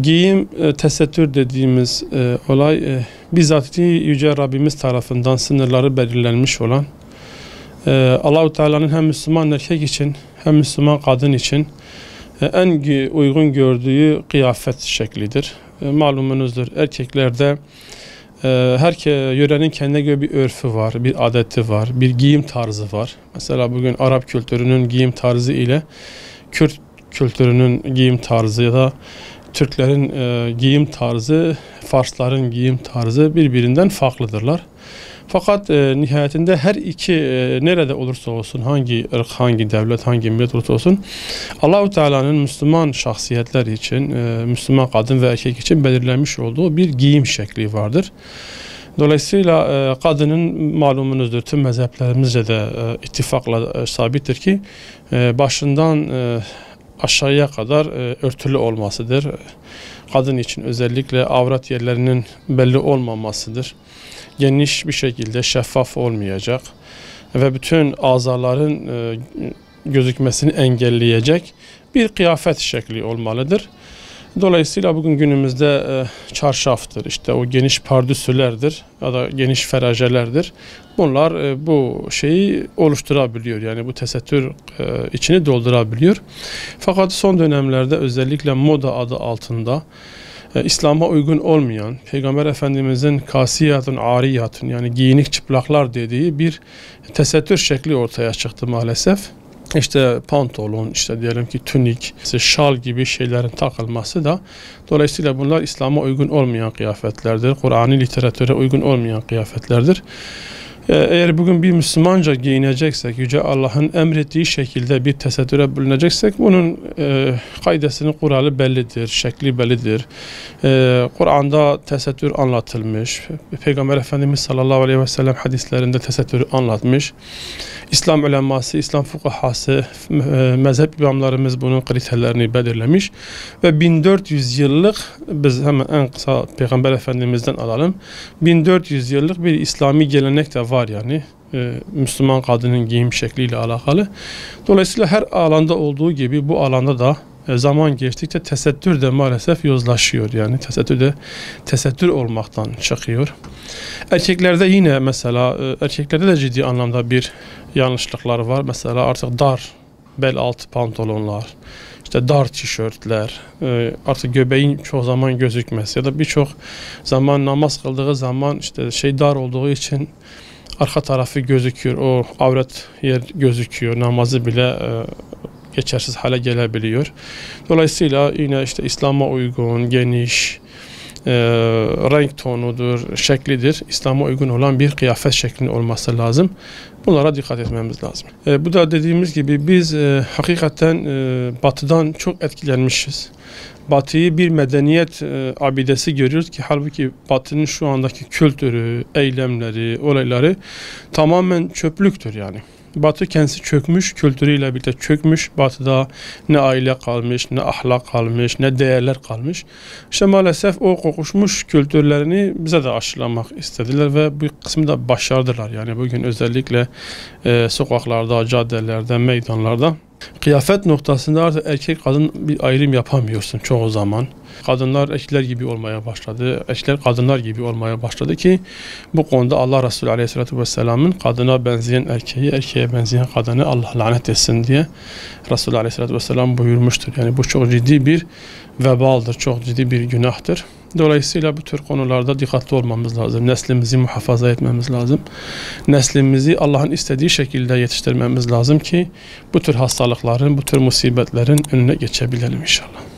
Giyim, tesettür dediğimiz olay bizzati Yüce Rabbimiz tarafından sınırları belirlenmiş olan Allah-u Teala'nın hem Müslüman erkek için hem Müslüman kadın için en uygun gördüğü kıyafet şeklidir. Malumunuzdur, erkeklerde her yörenin kendine göre bir örfü var, bir adeti var, bir giyim tarzı var. Mesela bugün Arap kültürünün giyim tarzı ile Kürt kültürünün giyim tarzı ya da Türklerin giyim tarzı, Farsların giyim tarzı birbirinden farklıdırlar. Fakat nihayetinde her iki nerede olursa olsun, hangi ırk, hangi devlet, hangi millet olursa olsun Allah-u Teala'nın Müslüman şahsiyetler için, Müslüman kadın ve erkek için belirlenmiş olduğu bir giyim şekli vardır. Dolayısıyla kadının malumunuzdur, tüm mezheplerimizce de ittifakla sabittir ki başından aşağıya kadar örtülü olmasıdır. Kadın için özellikle avret yerlerinin belli olmamasıdır. Geniş bir şekilde şeffaf olmayacak ve bütün azaların gözükmesini engelleyecek bir kıyafet şekli olmalıdır. Dolayısıyla bugün günümüzde çarşaftır, işte o geniş pardüsülerdir ya da geniş feracelerdir. Bunlar bu şeyi oluşturabiliyor, yani bu tesettür içini doldurabiliyor. Fakat son dönemlerde özellikle moda adı altında İslam'a uygun olmayan, Peygamber Efendimizin kasiyatun ariyatun, yani giyinik çıplaklar dediği bir tesettür şekli ortaya çıktı maalesef. İşte pantolon, işte diyelim ki tünik, şal gibi şeylerin takılması da dolayısıyla bunlar İslam'a uygun olmayan kıyafetlerdir. Kur'an'ı literatüre uygun olmayan kıyafetlerdir. Eğer bugün bir Müslümanca giyineceksek, Yüce Allah'ın emrettiği şekilde bir tesettüre bölüneceksek bunun kaidesinin kuralı bellidir, şekli bellidir. Kur'an'da tesettür anlatılmış. Peygamber Efendimiz sallallahu aleyhi ve sellem hadislerinde tesettürü anlatmış. İslam uleması, İslam fukahası, mezhep imamlarımız bunun kriterlerini belirlemiş. Ve 1400 yıllık, biz hemen en kısa Peygamber Efendimiz'den alalım. 1400 yıllık bir İslami gelenek de var yani. Müslüman kadının giyim şekliyle alakalı. Dolayısıyla her alanda olduğu gibi bu alanda da zaman geçtikçe tesettür de maalesef yozlaşıyor, yani tesettür olmaktan çıkıyor. Erkeklerde yine mesela erkeklerde de ciddi anlamda bir yanlışlıklar var. Mesela artık dar bel altı pantolonlar, işte dar tişörtler, artık göbeğin çoğu zaman gözükmez ya da birçok zaman namaz kıldığı zaman işte dar olduğu için arka tarafı gözüküyor, o avret yer gözüküyor, namazı bile geçersiz hale gelebiliyor. Dolayısıyla yine işte İslam'a uygun, geniş, renk tonudur, şeklidir. İslam'a uygun olan bir kıyafet şeklinin olması lazım. Bunlara dikkat etmemiz lazım. Bu da dediğimiz gibi biz hakikaten Batı'dan çok etkilenmişiz. Batı'yı bir medeniyet abidesi görüyoruz ki halbuki Batı'nın şu andaki kültürü, eylemleri, olayları tamamen çöplüktür yani. Batı kendisi çökmüş, kültürüyle birlikte çökmüş. Batı'da ne aile kalmış, ne ahlak kalmış, ne değerler kalmış. İşte maalesef o kokuşmuş kültürlerini bize de aşılamak istediler ve bu kısmı da başardılar. Yani bugün özellikle sokaklarda, caddelerde, meydanlarda kıyafet noktasında artık erkek kadın bir ayrım yapamıyorsun çoğu zaman. Kadınlar erkekler gibi olmaya başladı. Erkekler kadınlar gibi olmaya başladı ki bu konuda Allah Resulü Aleyhisselatü Vesselam'ın kadına benzeyen erkeği, erkeğe benzeyen kadını Allah lanet etsin diye Resulü Aleyhisselatü Vesselam buyurmuştur. Yani bu çok ciddi bir vebaldır, çok ciddi bir günahtır. Dolayısıyla bu tür konularda dikkatli olmamız lazım. Neslimizi muhafaza etmemiz lazım. Neslimizi Allah'ın istediği şekilde yetiştirmemiz lazım ki bu tür hastalıkların, bu tür musibetlerin önüne geçebilelim inşallah.